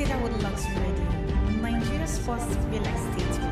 Cedarwood Luxury Radio, Nigeria's first real estate radio.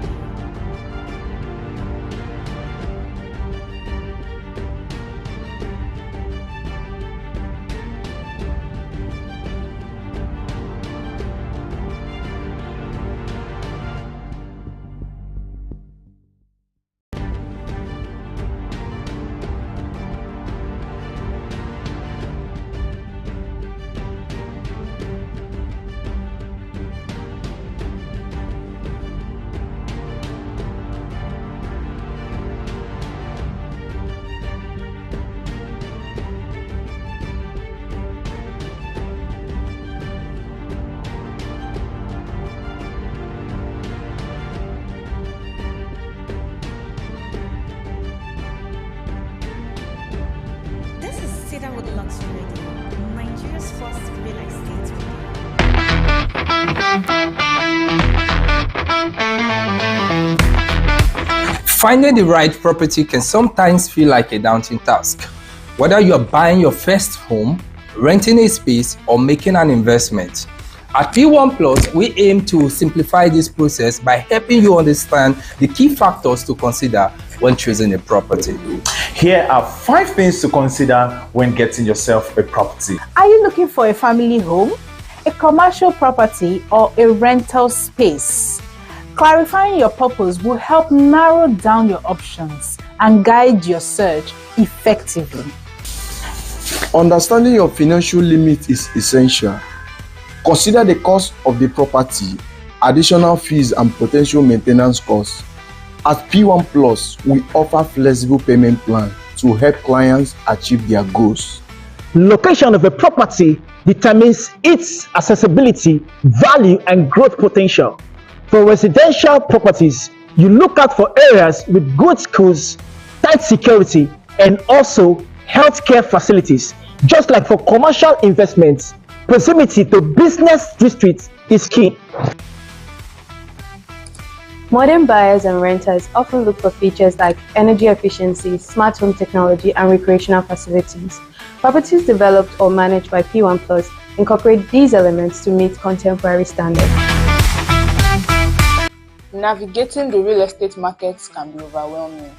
Cedarwood Luxury Radio, Nigeria's first real estate radio. Finding the right property can sometimes feel like a daunting task. Whether you are buying your first home, renting a space, or making an investment. At P1 Plus, we aim to simplify this process by helping you understand the key factors to consider when choosing a property. Here are 5 things to consider when getting yourself a property. Are you looking for a family home, a commercial property, or a rental space? Clarifying your purpose will help narrow down your options and guide your search effectively. Understanding your financial limit is essential. Consider the cost of the property, additional fees, and potential maintenance costs. At P1 Plus, we offer flexible payment plans to help clients achieve their goals. Location of a property determines its accessibility, value, and growth potential. For residential properties, you look out for areas with good schools, tight security, and also healthcare facilities. Just like for commercial investments, proximity to business districts is key. Modern buyers and renters often look for features like energy efficiency, smart home technology, and recreational facilities. Properties developed or managed by P1 Plus incorporate these elements to meet contemporary standards. Navigating the real estate markets can be overwhelming.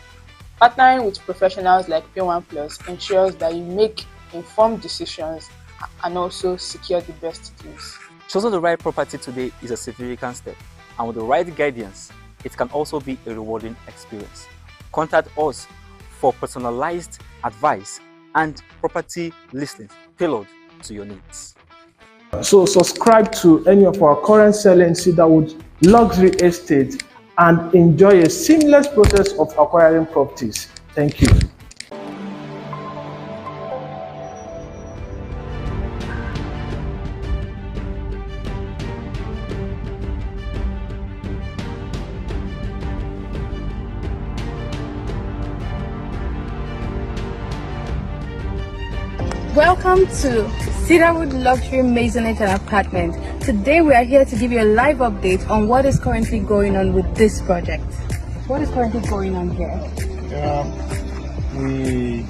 Partnering with professionals like P1 Plus ensures that you make informed decisions and also secure the best deals. Choosing the right property today is a significant step, and with the right guidance, it can also be a rewarding experience. Contact us for personalized advice and property listings tailored to your needs. So subscribe to any of our current selling Cedarwood Luxury Estate and enjoy a seamless process of acquiring properties. Thank you. Welcome to Cedarwood Luxury Maisonette and Apartment. Today we are here to give you a live update on what is currently going on with this project. What is currently going on here? The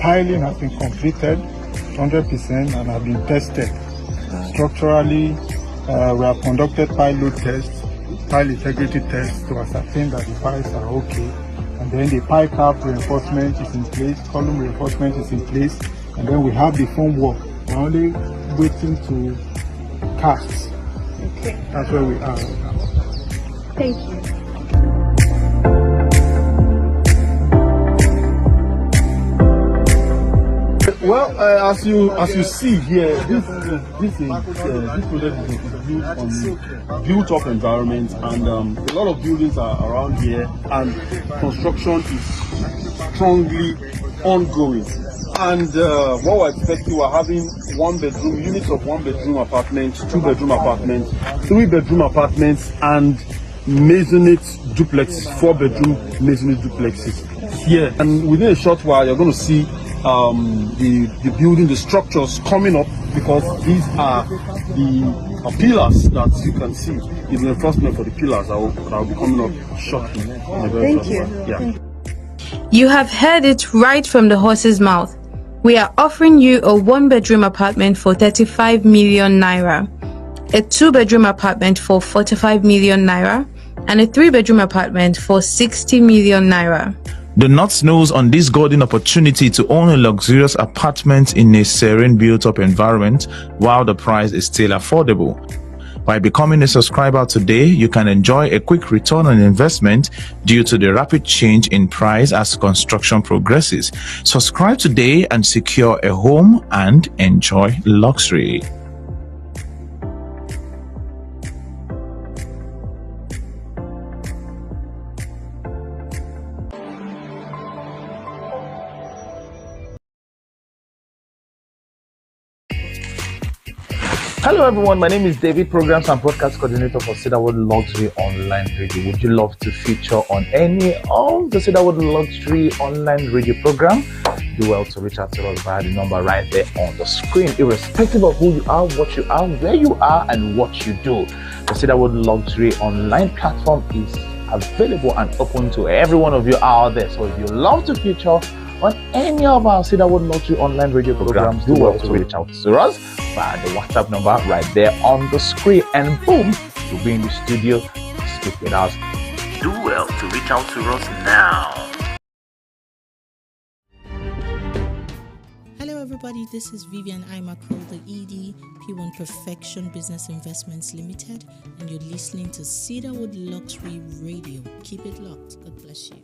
piling has been completed 100% and have been tested. Structurally, we have conducted pile load tests, pile integrity tests to ascertain that the piles are okay. And then the pile cap reinforcement is in place, column reinforcement is in place. And then we have the foam work. We're only waiting to cast. Okay. That's where we are right now. Thank you. Well, as you see here, this project is on built up environment, and a lot of buildings are around here, and construction is strongly ongoing. And what we're expecting, we're having units of 1-bedroom apartments, 2-bedroom apartments, 3-bedroom apartments, and maisonette duplexes, 4-bedroom maisonette duplexes here. And within a short while, you're going to see the building, the structures coming up, because these are the pillars that you can see, the reinforcement for the pillars that will be coming up shortly. Thank you. Yeah. You have heard it right from the horse's mouth. We are offering you a 1-bedroom apartment for 35 million naira. a 2-bedroom apartment for 45 million naira, and a 3-bedroom apartment for 60 million naira. Do not snooze on this golden opportunity to own a luxurious apartment in a serene, built-up environment while the price is still affordable. By becoming a subscriber today, you can enjoy a quick return on investment due to the rapid change in price as construction progresses. Subscribe today and secure a home and enjoy luxury. Hello everyone, my name is David, Programs and Broadcast Coordinator for Cedarwood Luxury Online Radio. Would you love to feature on any of the Cedarwood Luxury Online Radio program? Do well to reach out to us via the number right there on the screen, irrespective of who you are, what you are, where you are, and what you do. The Cedarwood Luxury Online platform is available and open to every one of you out there. So if you love to feature on any of our Cedarwood Luxury Online Radio programs, do well to reach out to us via the WhatsApp number right there on the screen, and boom, you'll be in the studio to speak with us. Do well to reach out to us now. Hello everybody, this is Vivian Imakro, the ED, P1 Perfection Business Investments Limited, and you're listening to Cedarwood Luxury Radio. Keep it locked. God bless you.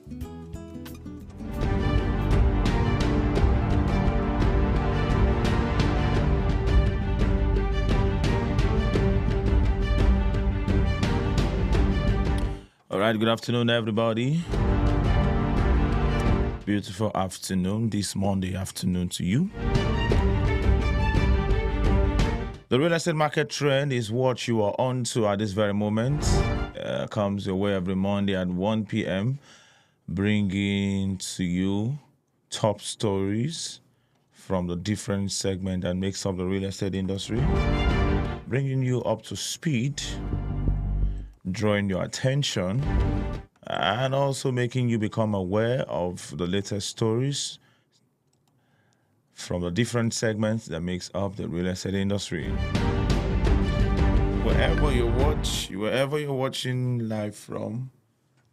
All right, good afternoon, everybody. Beautiful afternoon, this Monday afternoon to you. The real estate market trend is what you are on to at this very moment. Comes your way every Monday at 1 p.m., bringing to you top stories from the different segment that makes up the real estate industry, bringing you up to speed, drawing your attention, and also making you become aware of the latest stories from the different segments that makes up the real estate industry. Wherever you're watching live from,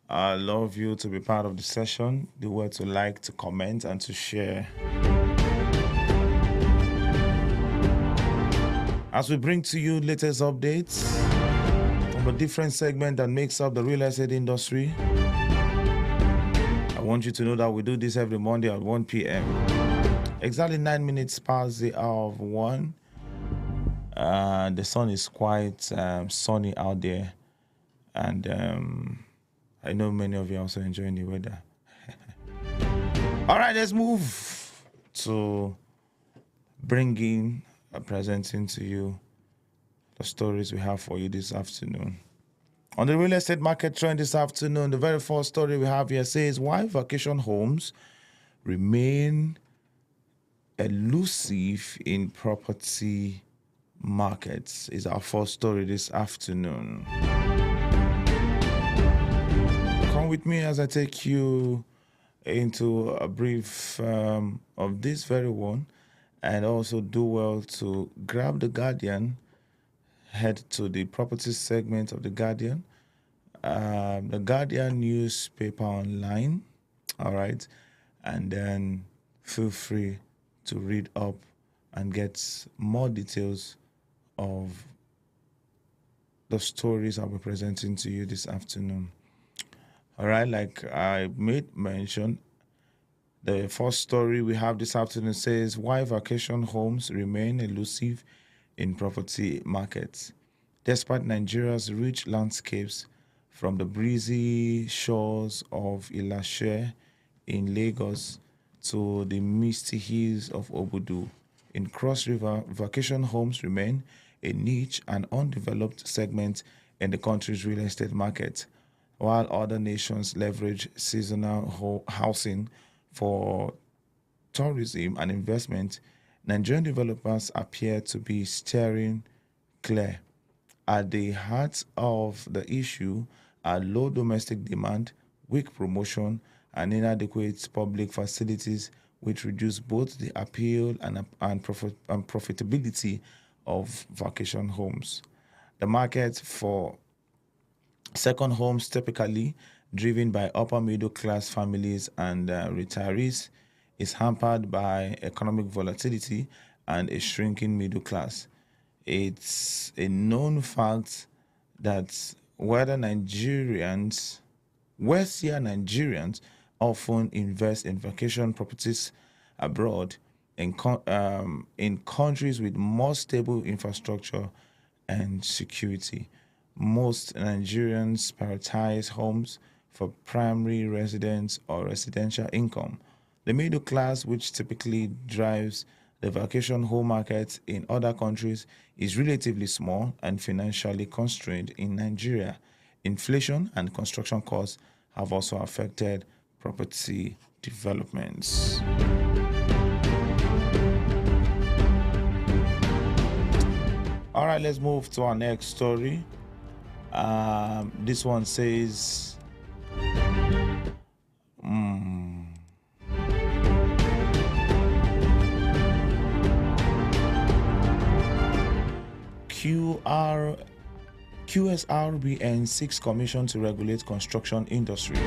I love you to be part of the session. Do well to like, to comment, and to share. As we bring to you latest updates from a different segment that makes up the real estate industry, I want you to know that we do this every Monday at 1 p.m. Exactly 9 minutes past the hour of 1. The sun is quite sunny out there, and I know many of you are also enjoying the weather. All right, let's move to presenting to you the stories we have for you this afternoon. On the real estate market trend this afternoon, the very first story we have here says why vacation homes remain elusive in property markets is our first story this afternoon. Come with me as I take you into a brief of this very one, and also do well to grab The Guardian, head to the property segment of The Guardian. The Guardian newspaper online, all right, and then feel free to read up and get more details of the stories I'll be presenting to you this afternoon. All right, like I made mention, the first story we have this afternoon says why vacation homes remain elusive in property markets. Despite Nigeria's rich landscapes, from the breezy shores of Ilashe in Lagos to the misty hills of Obudu in Cross River, vacation homes remain a niche and undeveloped segment in the country's real estate market. While other nations leverage seasonal housing for tourism and investment, Nigerian developers appear to be steering clear. At the heart of the issue are low domestic demand, weak promotion, and inadequate public facilities, which reduce both the appeal and profitability of vacation homes. The market for second homes, typically driven by upper middle class families and retirees, is hampered by economic volatility and a shrinking middle class. It's a known fact that wealthier Nigerians often invest in vacation properties abroad in countries with more stable infrastructure and security. Most Nigerians prioritize homes for primary residence or residential income. The middle class, which typically drives the vacation home market in other countries, is relatively small and financially constrained in Nigeria. Inflation and construction costs have also affected property developments. All right, let's move to our next story. This one says, QSRBN seeks commission to regulate construction industry.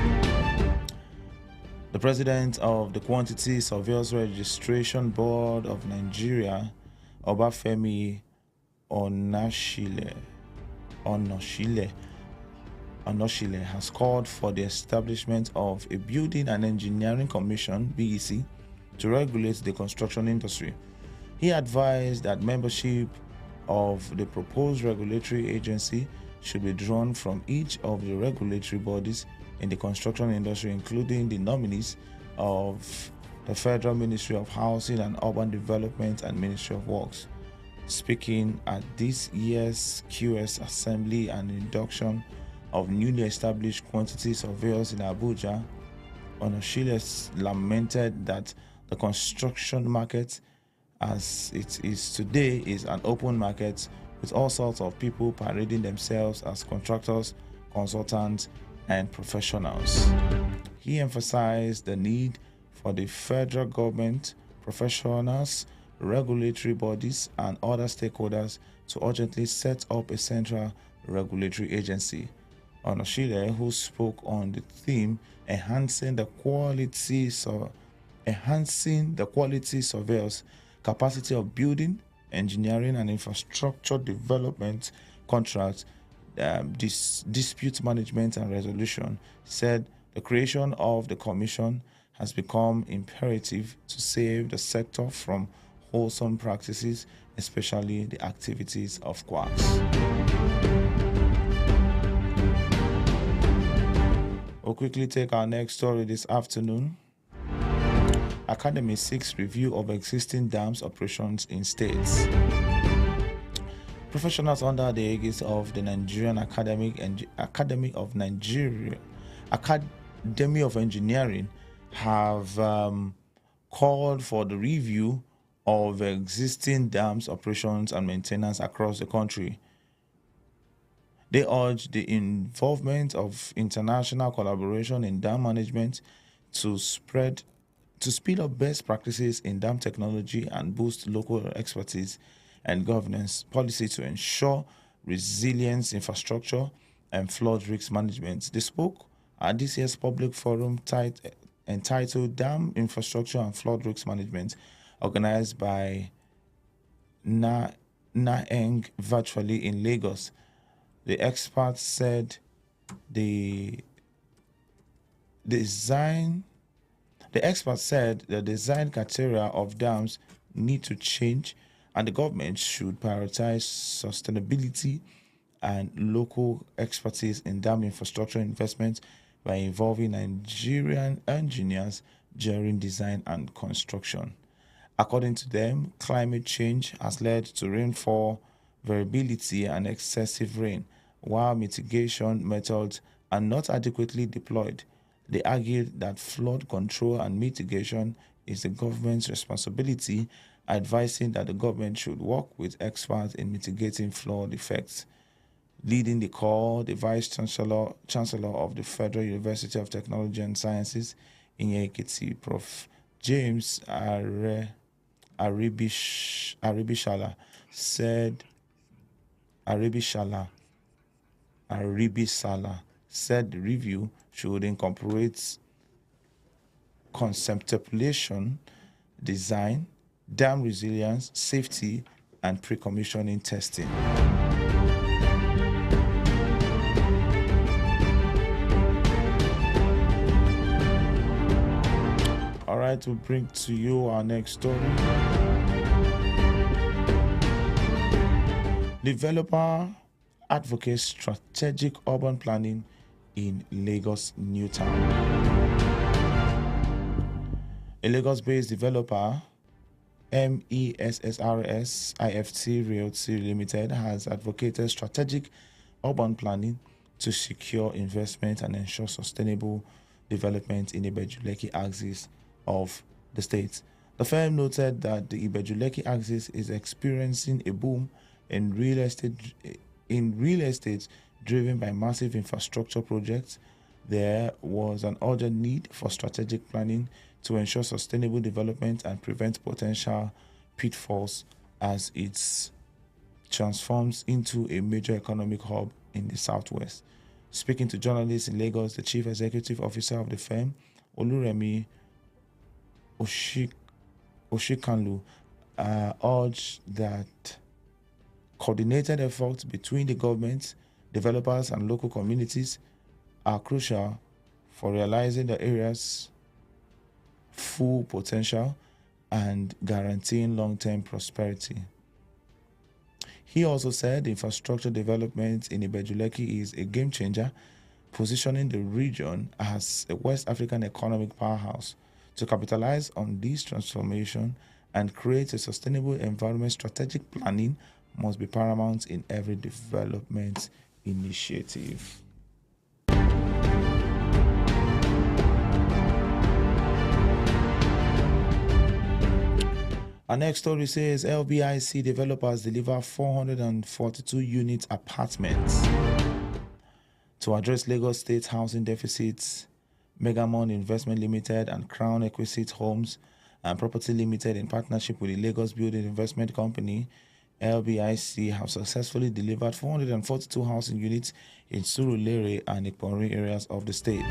The president of the Quantity Surveyors Registration Board of Nigeria, Obafemi Onoshile, has called for the establishment of a Building and Engineering Commission (BEC) to regulate the construction industry. He advised that membership of the proposed regulatory agency should be drawn from each of the regulatory bodies in the construction industry, including the nominees of the Federal Ministry of Housing and Urban Development and Ministry of Works. Speaking at this year's QS Assembly and induction of newly established quantity surveyors in Abuja, Onoshile lamented that the construction market as it is today is an open market with all sorts of people parading themselves as contractors, consultants, and professionals. He emphasized the need for the federal government, professionals, regulatory bodies, and other stakeholders to urgently set up a central regulatory agency. Onoshile, who spoke on the theme enhancing the quality surveyors capacity of building, engineering, and infrastructure development contracts, dispute management and resolution, said the creation of the commission has become imperative to save the sector from wholesome practices, especially the activities of quacks. We'll quickly take our next story this afternoon. Academy seeks review of existing dams operations in states. Professionals under the aegis of the Nigerian Academy of Engineering have called for the review of existing dams operations and maintenance across the country. They urge the involvement of international collaboration in dam management to speed up best practices in dam technology and boost local expertise and governance policy to ensure resilience, infrastructure, and flood risk management. They spoke at this year's public forum entitled Dam Infrastructure and Flood Risk Management, organized by NAENG virtually in Lagos. The experts said the design criteria of dams need to change, and the government should prioritize sustainability and local expertise in dam infrastructure investment by involving Nigerian engineers during design and construction. According to them, climate change has led to rainfall variability and excessive rain, while mitigation methods are not adequately deployed. They argued that flood control and mitigation is the government's responsibility, advising that the government should work with experts in mitigating flood effects. Leading the call, the Vice Chancellor of the Federal University of Technology and Sciences in Ekiti, Prof. James Aribishala, said Aribishala said the review should incorporate conceptualization, design, dam resilience, safety, and pre-commissioning testing. All right, we'll bring to you our next story. Developer advocates strategic urban planning in Lagos New Town. A Lagos-based developer, MESSRS IFT Realty Limited, has advocated strategic urban planning to secure investment and ensure sustainable development in the Ibejuleki axis of the state. The firm noted that the Ibejuleki axis is experiencing a boom in real estate driven by massive infrastructure projects. There was an urgent need for strategic planning to ensure sustainable development and prevent potential pitfalls as it transforms into a major economic hub in the southwest. Speaking to journalists in Lagos, the chief executive officer of the firm, Oluremi Oshikanlu, urged that coordinated efforts between the government, developers, and local communities are crucial for realizing the area's full potential and guaranteeing long-term prosperity. He also said infrastructure development in Ibejuleki is a game changer, positioning the region as a West African economic powerhouse. To capitalize on this transformation and create a sustainable environment, strategic planning must be paramount in every development initiative. Our next story says LBIC developers deliver 442 unit apartments. To address Lagos State housing deficits, Megamon Investment Limited and Crown Exquisite Homes and Property Limited, in partnership with the Lagos Building Investment Company, LBIC, have successfully delivered 442 housing units in Surulere and Iponri areas of the state.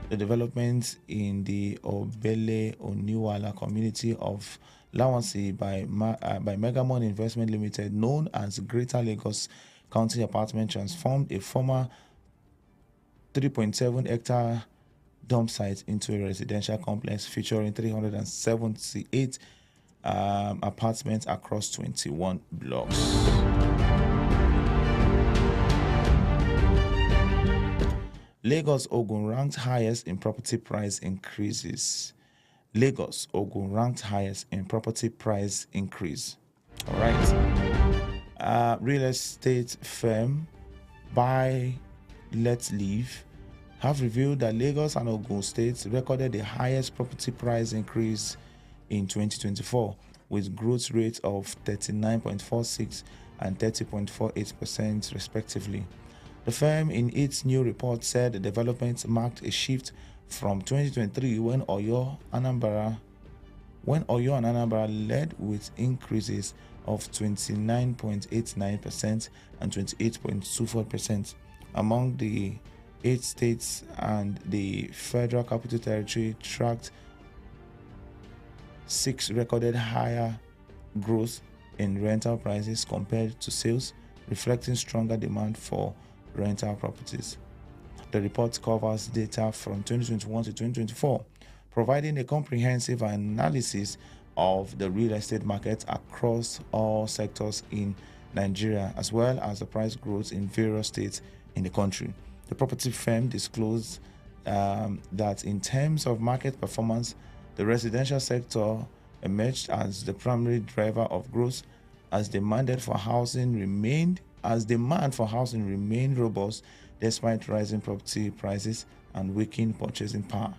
The development in the Obele Oniwala community of Lawansi by Megamon Investment Limited, known as Greater Lagos County Apartment, transformed a former 3.7 hectare dump site into a residential complex featuring 378 apartments across 21 blocks. Lagos Ogun ranked highest in property price increases. Lagos Ogun ranked highest in property price increase. All right. Real estate firm Buy Let Live have revealed that Lagos and Ogun states recorded the highest property price increase in 2024, with growth rates of 39.46 and 30.48% respectively. The firm in its new report said the development marked a shift from 2023 when Oyo and Anambra led with increases of 29.89% and 28.24%. Among the 8 states and the Federal Capital Territory tracked 6 recorded higher growth in rental prices compared to sales, reflecting stronger demand for rental properties. The report covers data from 2021 to 2024, providing a comprehensive analysis of the real estate market across all sectors in Nigeria, as well as the price growth in various states in the country. The property firm disclosed that in terms of market performance, the residential sector emerged as the primary driver of growth as demand for housing remained robust despite rising property prices and weakened purchasing power.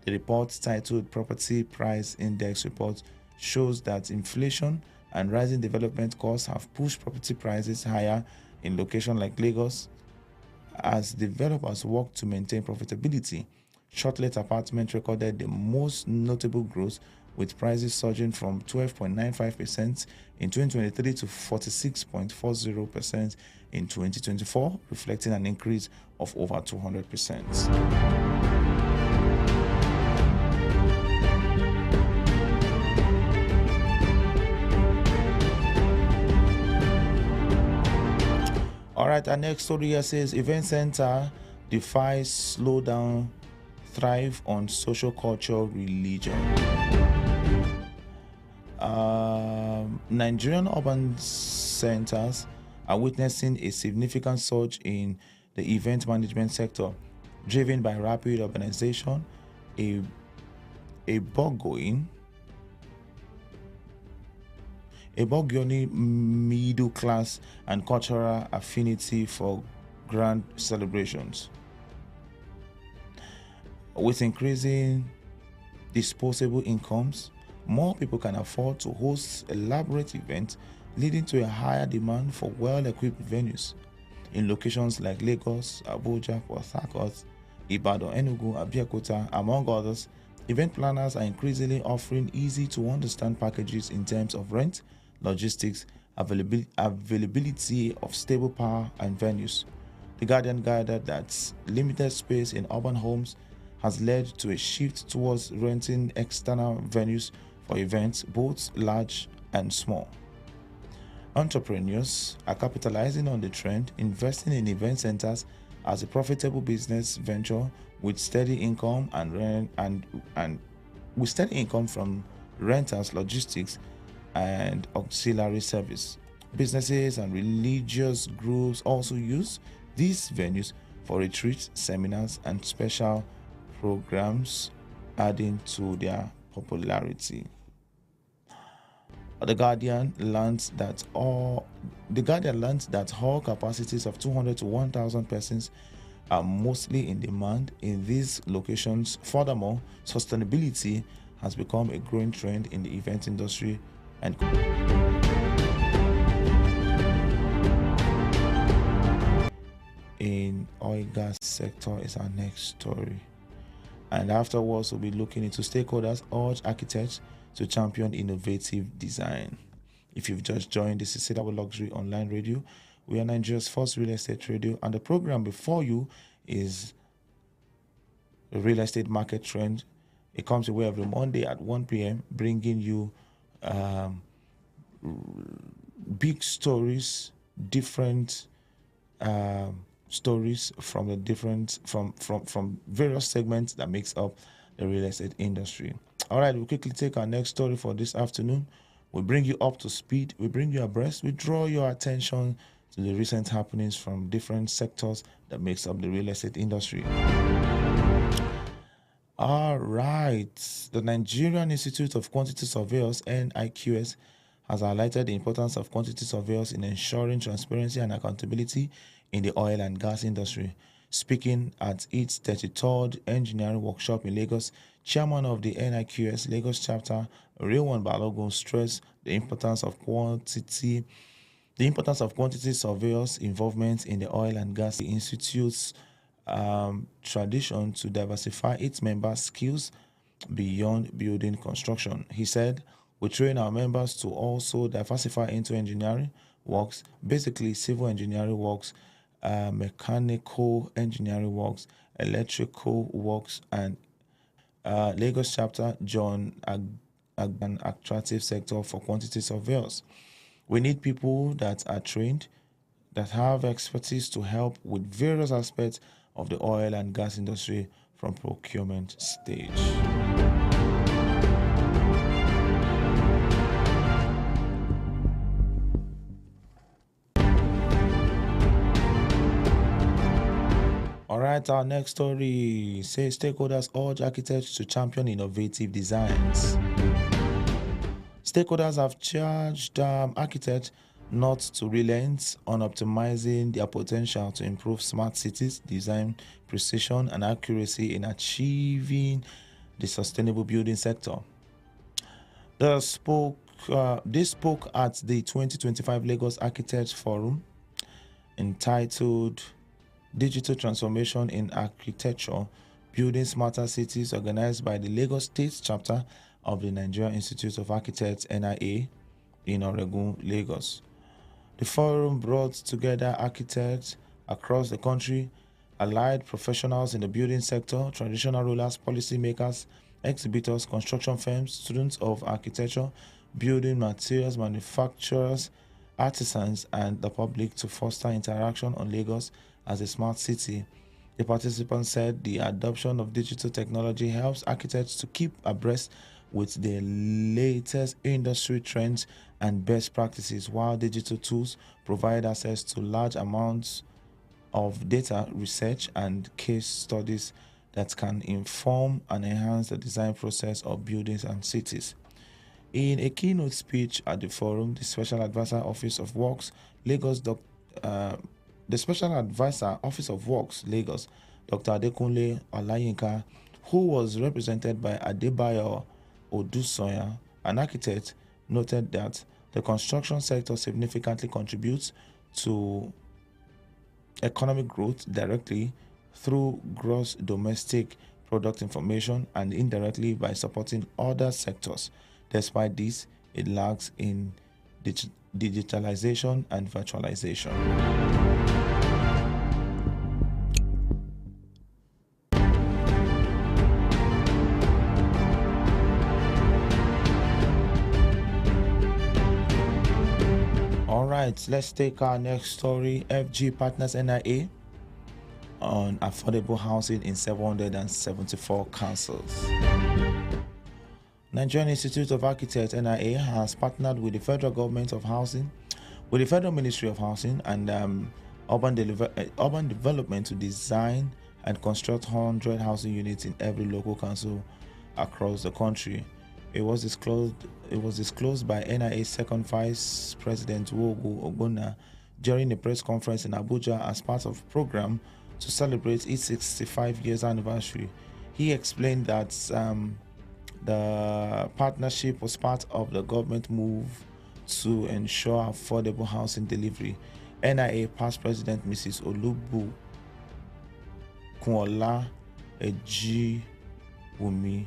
The report, titled Property Price Index Report, shows that inflation and rising development costs have pushed property prices higher in locations like Lagos as developers work to maintain profitability. Short-let apartments recorded the most notable growth, with prices surging from 12.95% in 2023 to 46.40% in 2024, reflecting an increase of over 200%. All right, our next story here says event center defies slowdown, thrive on social culture, religion. Nigerian urban centers are witnessing a significant surge in the event management sector, driven by rapid urbanization, a burgeoning middle class, and cultural affinity for grand celebrations. With increasing disposable incomes, more people can afford to host elaborate events, leading to a higher demand for well-equipped venues. In locations like Lagos, Abuja, Port Harcourt, Ibadan, Enugu, Abeokuta, among others, event planners are increasingly offering easy-to-understand packages in terms of rent, logistics, availability of stable power, and venues. The Guardian guided that limited space in urban homes has led to a shift towards renting external venues for events, both large and small. Entrepreneurs are capitalizing on the trend, investing in event centers as a profitable business venture with steady income with steady income from rentals, logistics, and auxiliary service. Businesses and religious groups also use these venues for retreats, seminars, and special programs, adding to their popularity. The Guardian learned that hall capacities of 200 to 1,000 persons are mostly in demand in these locations. Furthermore, sustainability has become a growing trend in the event industry and in oil gas sector is our next story. And afterwards, we'll be looking into stakeholders urge architects to champion innovative design. If you've just joined, this is Cedarwood Luxury Online Radio. We are Nigeria's first real estate radio, and the program before you is the real estate market trend. It comes away every Monday at 1 p.m., bringing you big stories, different stories from the different from various segments that makes up the real estate industry. All right, we'll quickly take our next story for this afternoon. We bring you up to speed, we bring you abreast, we draw your attention to the recent happenings from different sectors that makes up the real estate industry. All right, the Nigerian Institute of Quantity Surveyors, NIQS, has highlighted the importance of quantity surveyors in ensuring transparency and accountability in the oil and gas industry. Speaking at its 33rd engineering workshop in Lagos, chairman of the NIQS Lagos chapter, Rewan Balogun, stressed the importance of quantity surveyors' involvement in the oil and gas. The institute's tradition to diversify its members' skills beyond building construction. He said, "We train our members to also diversify into engineering works, basically civil engineering works, mechanical engineering works, electrical works, and Lagos chapter John an attractive sector for quantity surveyors. We need people that are trained, that have expertise to help with various aspects of the oil and gas industry from procurement stage." All right, our next story says stakeholders urge architects to champion innovative designs. Stakeholders have charged architects not to relent on optimizing their potential to improve smart cities, design precision, and accuracy in achieving the sustainable building sector. This spoke at the 2025 Lagos Architects Forum entitled Digital Transformation in Architecture, Building Smarter Cities, organized by the Lagos State Chapter of the Nigerian Institute of Architects (NIA) in Oregun, Lagos. The forum brought together architects across the country, allied professionals in the building sector, traditional rulers, policymakers, exhibitors, construction firms, students of architecture, building materials manufacturers, artisans, and the public to foster interaction on Lagos as a smart city. The participants said the adoption of digital technology helps architects to keep abreast with the latest industry trends and best practices, while digital tools provide access to large amounts of data, research, and case studies that can inform and enhance the design process of buildings and cities. In a keynote speech at the forum, the Special Advisor Office of Works, Lagos, the Special Advisor Office of Works, Lagos, Dr. Adekunle Olayinka, who was represented by Adebayo Odusoya, an architect, noted that the construction sector significantly contributes to economic growth directly through gross domestic product information and indirectly by supporting other sectors. Despite this, it lags in digitalization and virtualization. All right, let's take our next story. FG Partners NIA on affordable housing in 774 councils. Nigerian Institute of Architects (NIA) has partnered with the Federal Government of Housing, with the Federal Ministry of Housing and urban Development to design and construct 100 housing units in every local council across the country. It was disclosed by NIA's second Vice President Wogu Ogbonna during a press conference in Abuja as part of a program to celebrate its 65 years anniversary. He explained that the partnership was part of the government move to ensure affordable housing delivery. NIA past President Mrs. Olubu Kunola Ejiwumi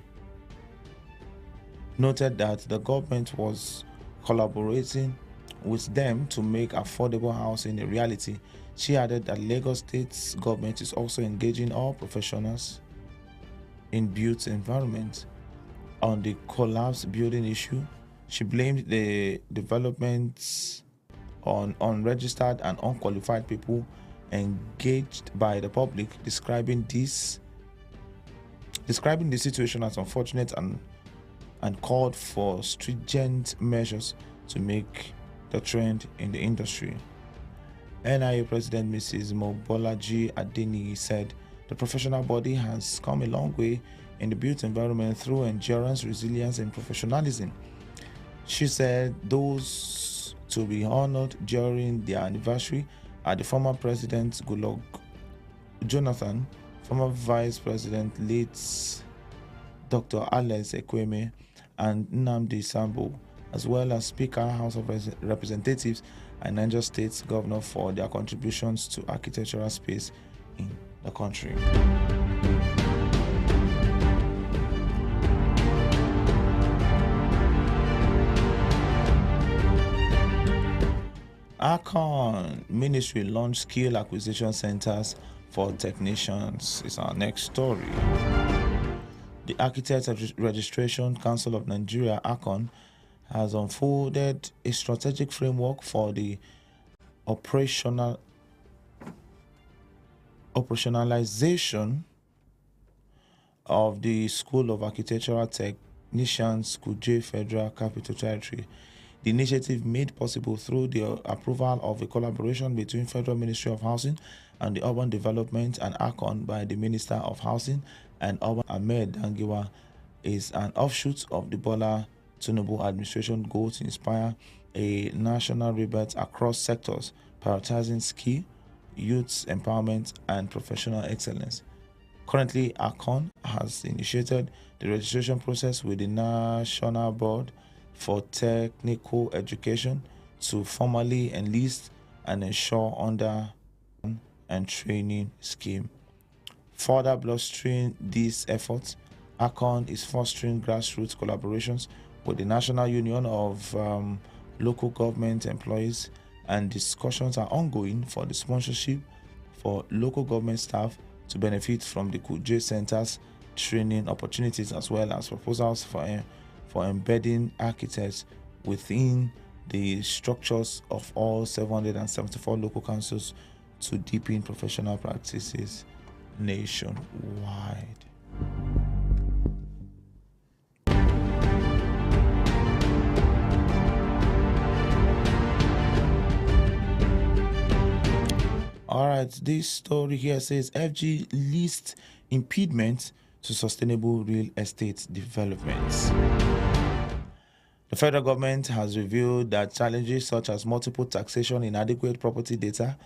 noted that the government was collaborating with them to make affordable housing a reality. She added that Lagos State's government is also engaging all professionals in built environment on the collapsed building issue. She blamed the developments on unregistered and unqualified people engaged by the public, describing the situation as unfortunate and called for stringent measures to make the trend in the industry. NIA President Mrs. Mobolaji Adeniyi said the professional body has come a long way in the built environment through endurance, resilience, and professionalism. She said those to be honored during their anniversary are the former President Goodluck Jonathan, former Vice President late Dr. Alex Ekweme, and Nnamdi Sambo, as well as Speaker, House of Representatives, and Niger State Governor for their contributions to architectural space in the country. Akon Ministry launched skill acquisition centers for technicians is our next story. The Architects Registration Council of Nigeria, ACON, has unfolded a strategic framework for the operationalization of the School of Architectural Technicians, Kuje Federal Capital Territory. The initiative made possible through the approval of a collaboration between Federal Ministry of Housing and the Urban Development and ACON by the Minister of Housing and Urban Ahmed Dangiwa is an offshoot of the Bola Tinubu administration goal to inspire a national rebirth across sectors, prioritizing skill, youth empowerment, and professional excellence. Currently, ACON has initiated the registration process with the National Board for Technical Education to formally enlist and ensure under and training scheme. Further bolstering these efforts, ACON is fostering grassroots collaborations with the National Union of Local Government Employees, and discussions are ongoing for the sponsorship for local government staff to benefit from the Kuje Center's training opportunities, as well as proposals for embedding architects within the structures of all 774 local councils to deepen professional practices nationwide. All right, this story here says FG lists impediments to sustainable real estate developments. The federal government has revealed that challenges such as multiple taxation, inadequate property data,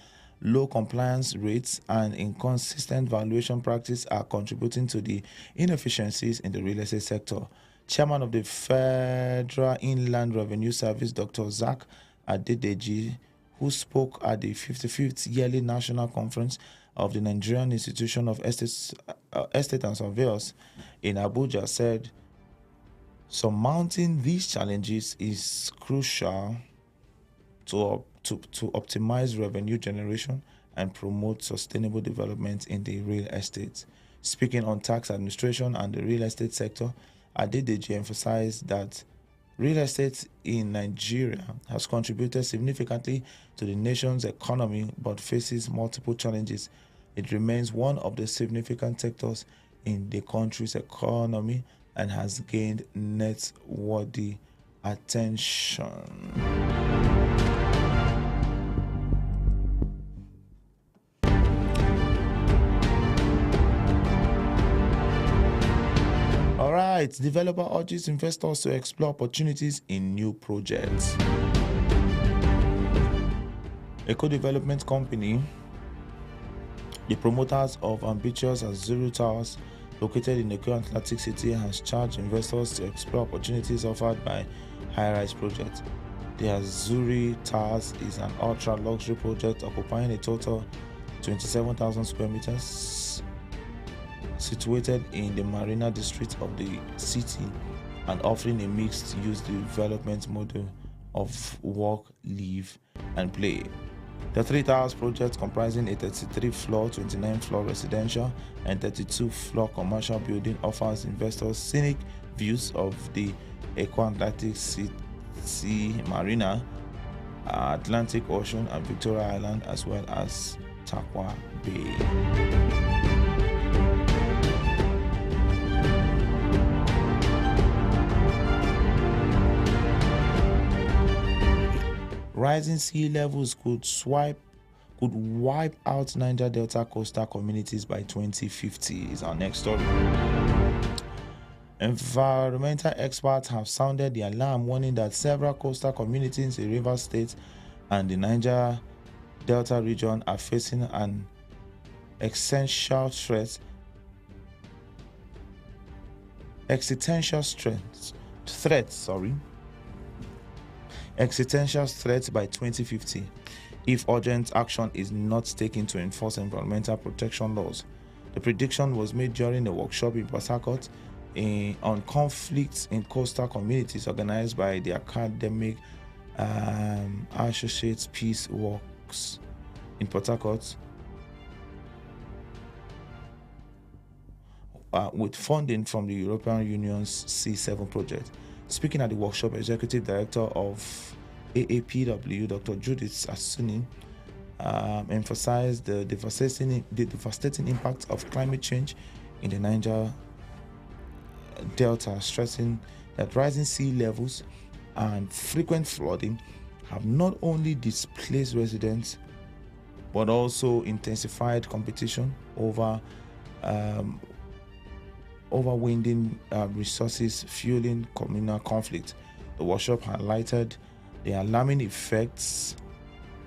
low compliance rates, and inconsistent valuation practice are contributing to the inefficiencies in the real estate sector. Chairman of the Federal Inland Revenue Service, Dr. Zach Adedeji, who spoke at the 55th Yearly National Conference of the Nigerian Institution of Estate and Surveyors in Abuja, said surmounting these challenges is crucial to optimize revenue generation and promote sustainable development in the real estate. Speaking on tax administration and the real estate sector, Adedeji emphasized that real estate in Nigeria has contributed significantly to the nation's economy but faces multiple challenges. It remains one of the significant sectors in the country's economy and has gained noteworthy attention. All right, developer urges investors to explore opportunities in new projects. A co-development company, the promoters of ambitious Azuru Towers, located in the Atlantic City, has charged investors to explore opportunities offered by high-rise projects. The Azuri Towers is an ultra-luxury project occupying a total 27,000 square meters, situated in the Marina district of the city and offering a mixed-use development model of work, live, and play. The three towers project, comprising a 33-floor, 29-floor residential and 32-floor commercial building, offers investors scenic views of the Atlantic Sea Marina, Atlantic Ocean, and Victoria Island, as well as Takwa Bay. Rising sea levels could wipe out Niger Delta coastal communities by 2050 is our next story. Environmental experts have sounded the alarm, warning that several coastal communities in Rivers State and the Niger Delta region are facing an existential threat by 2050 if urgent action is not taken to enforce environmental protection laws. The prediction was made during a workshop in Port Harcourt on conflicts in coastal communities, organized by the Academic Associates Peace Works in Port Harcourt, with funding from the European Union's C7 project. Speaking at the workshop, Executive Director of AAPW, Dr. Judith Asuni, emphasized the devastating impact of climate change in the Niger Delta, stressing that rising sea levels and frequent flooding have not only displaced residents but also intensified competition over winding resources, fueling communal conflict. The workshop highlighted the alarming effects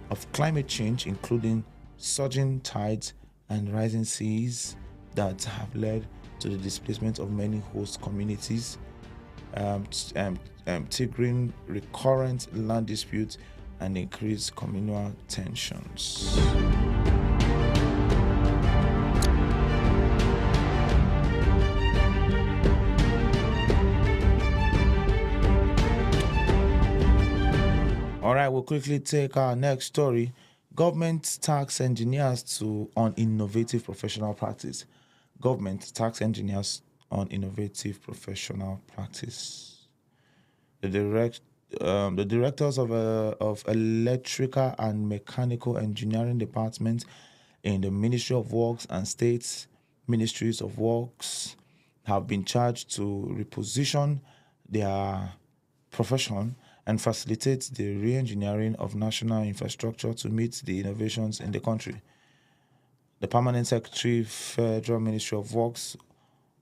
of climate change, including surging tides and rising seas that have led to the displacement of many host communities, triggering recurrent land disputes and increased communal tensions. we'll quickly take our next story. Government tax engineers on innovative professional practice. Government tax engineers on innovative professional practice. The directors of electrical and mechanical engineering departments in the Ministry of Works and States Ministries of Works have been charged to reposition their profession and facilitate the re-engineering of national infrastructure to meet the innovations in the country. The Permanent Secretary, Federal Ministry of Works,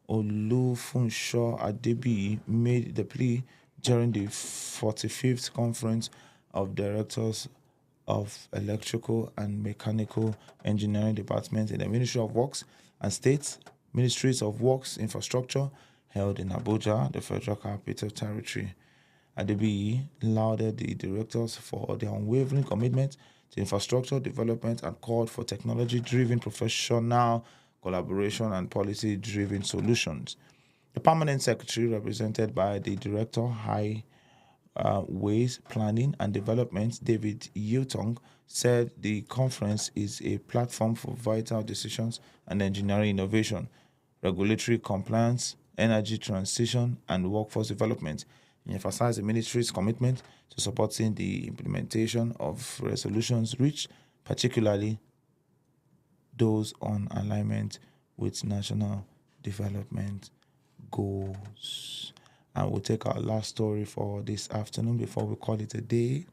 Olufunsho Adebiyi, made the plea during the 45th Conference of Directors of Electrical and Mechanical Engineering Departments in the Ministry of Works and States Ministries of Works Infrastructure held in Abuja, the Federal Capital Territory. Adebiyi lauded the directors for their unwavering commitment to infrastructure development and called for technology-driven professional collaboration and policy-driven solutions. The Permanent Secretary, represented by the Director Highways Planning and Development, David Yutong, said the conference is a platform for vital decisions and engineering innovation, regulatory compliance, energy transition, and workforce development. He emphasized the ministry's commitment to supporting the implementation of resolutions reached, particularly those on alignment with national development goals. And we'll take our last story for this afternoon before we call it a day.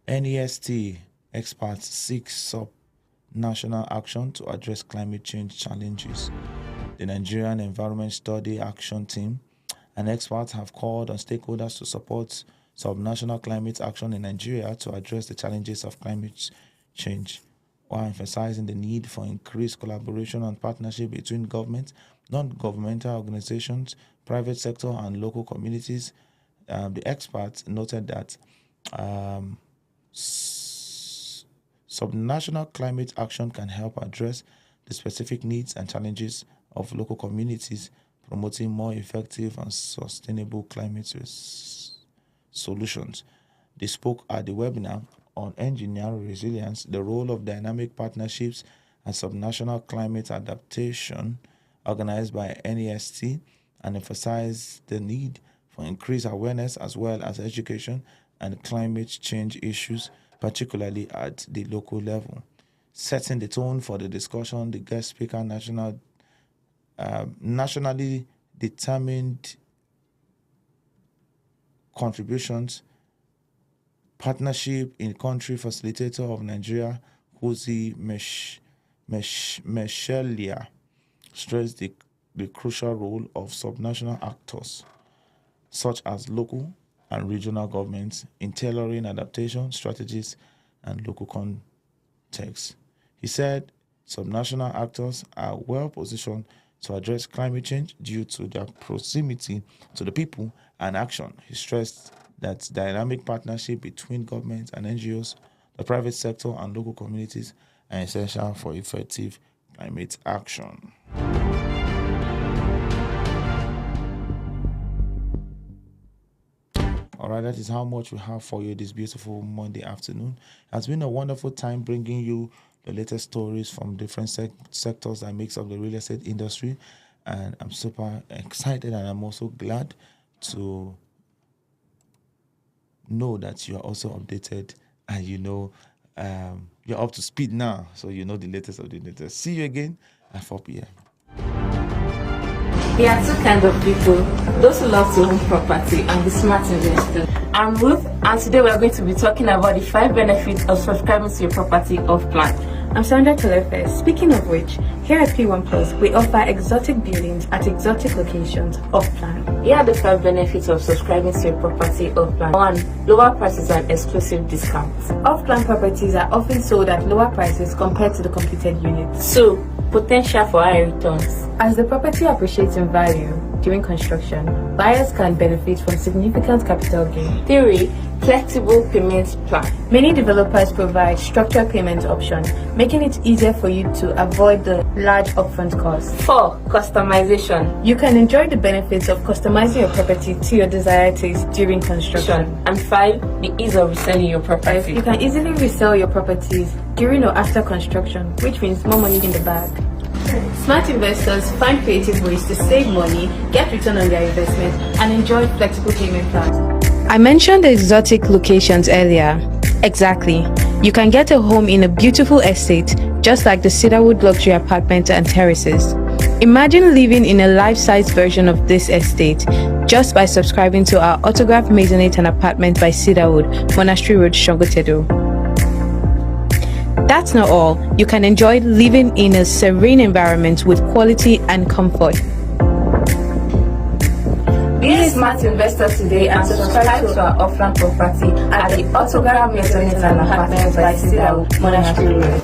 NEST experts seek sub-national action to address climate change challenges. The Nigerian Environment Study Action Team and experts have called on stakeholders to support sub-national climate action in Nigeria to address the challenges of climate change, while emphasizing the need for increased collaboration and partnership between government, non-governmental organizations, private sector, and local communities. The experts noted that sub-national climate action can help address the specific needs and challenges of local communities, promoting more effective and sustainable climate solutions. They spoke at the webinar on engineering resilience, the role of dynamic partnerships and subnational climate adaptation, organized by NEST, and emphasized the need for increased awareness as well as education and climate change issues, particularly at the local level. Setting the tone for the discussion, the guest speaker, nationally determined contributions, partnership in country facilitator of Nigeria, Jose Meshelia, stressed the crucial role of subnational actors, such as local and regional governments, in tailoring adaptation strategies and local contexts. He said subnational actors are well positioned to address climate change due to their proximity to the people and action. He stressed that dynamic partnership between government and NGOs, the private sector, and local communities are essential for effective climate action. All right, that is how much we have for you this beautiful Monday afternoon. It has been a wonderful time bringing you the latest stories from different sectors that makes up the real estate industry. And I'm super excited, and I'm also glad to know that you are also updated and you're up to speed now. So you know the latest of the latest. See you again at 4 p.m. There are two kinds of people: those who love to own property and the smart investors. I'm Ruth, and today we are going to be talking about the 5 benefits of subscribing to your property off plan. I'm Sandra Telefe. Speaking of which, here at P1 Plus, we offer exotic buildings at exotic locations off plan. Here are the 5 benefits of subscribing to your property off plan. 1. Lower prices and exclusive discounts. Off plan properties are often sold at lower prices compared to the completed units. 2. Potential for high returns. As the property appreciates in value during construction, buyers can benefit from significant capital gain. 3. flexible payment plan. Many developers provide structured payment options, making it easier for you to avoid the large upfront costs. 4. Customization. You can enjoy the benefits of customizing your property to your desired taste during construction. And 5. The ease of reselling your property. You can easily resell your properties during or after construction, which means more money in the bag. Smart investors find creative ways to save money, get return on their investment, and enjoy flexible payment plans. I mentioned the exotic locations earlier. Exactly. You can get a home in a beautiful estate, just like the Cedarwood luxury apartments and terraces. Imagine living in a life-size version of this estate just by subscribing to our autographed maisonette and apartment by Cedarwood, Monastery Road, Songotedo. That's not all. You can enjoy living in a serene environment with quality and comfort. Be a smart investor today and subscribe to our offline property at the autographed maisonette and apartment by Cedarwood, Monastery Road.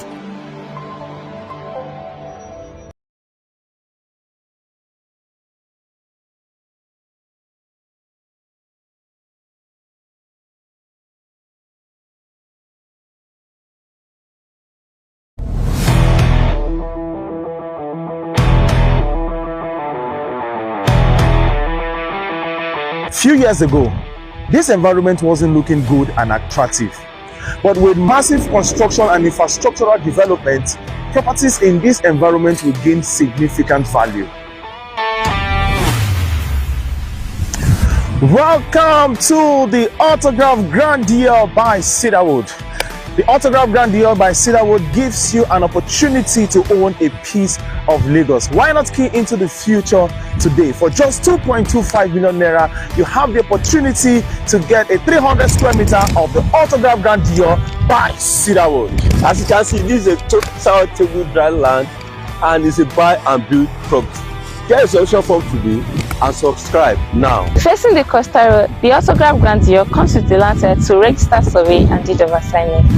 Few years ago, this environment wasn't looking good and attractive. But with massive construction and infrastructural development, properties in this environment will gain significant value. Welcome to the Autograph Grand Deal by Cedarwood. The Autograph Grand Deal by Cedarwood gives you an opportunity to own a piece of Lagos. Why not key into the future today? For just 2.25 million naira, you have the opportunity to get a 300 square meter of the Autograph Grand Deal by Cedarwood. As you can see, this is a total table dry land and it's a buy and build property. Get a solution form today and subscribe now. Facing the Costa Road, the Autograph Grand Deal comes with the land set to register survey and deed of assignment.